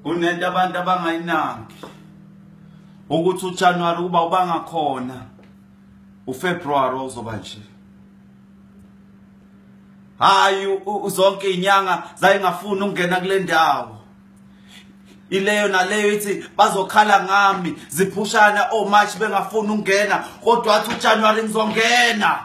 Unento abantu abangayinaki ukuthi uJanuary kuba ubangakhona uFebruary uzoba nje. Hayi zonke inyanga zayingafuni ukungena kule ndawo. Ileyo naleyo ithi bazokhala ngami ziphushana oMarch bengafuni ukungena kodwa athi uJanuary ngizongena.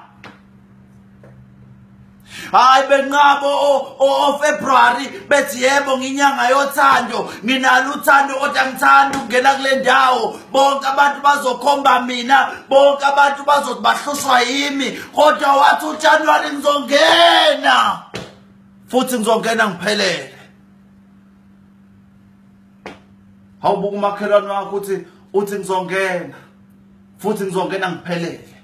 Hayi benqabo February bethi yebo nginyanga yothando nginalo uthando kodwa ngithanda ukungena kule ndawo bonke abantu bazokhomba mina bonke abantu bazothi bahlushwa yimi kodwa wathi uJanuary ngizongena futhi ngizongena ngiphelele. Hawubuka umakhelwane wakho uthi ngizongena futhi ngizongena ngiphelele.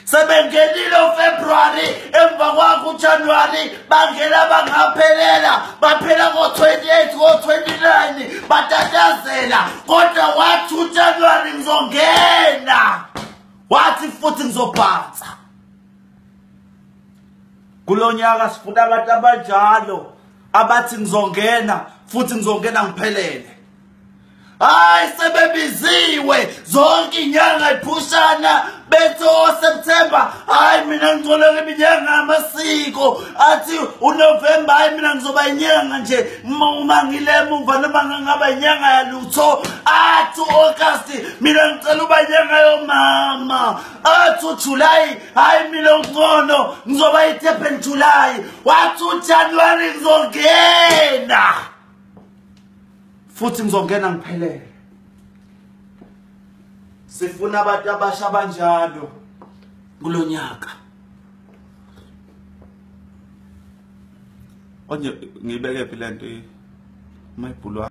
Sebengenile uFebruary emva kwakho uJanuary bangena bangaphelela baphela ngo28 ngo29 batatazela kodwa wathi uJanuary ngizongena wathi futhi ngizobhanza. Kulonyaka sifuna abantu abanjalo abathi ngizongena futhi ngizongena ngiphelele. Hayi sebebiziwe zonke inyanga iphushana betho September hayi mina ngicela iminyanga yamasiko athi uNovember hayi mina ngizoba inyanga nje uma ngilemva noma ngaba inyanga yalutho athi August mina ngicela uba inyanga yomama athi uJuly hayi mina ngcono ngizoba iThepen July wathi uJanuary ngizongena futhi ngizongena ngiphelele. Sifuna abantu abasha banjalo kulonyaka. Onje ngibeke phela into mayibhulwa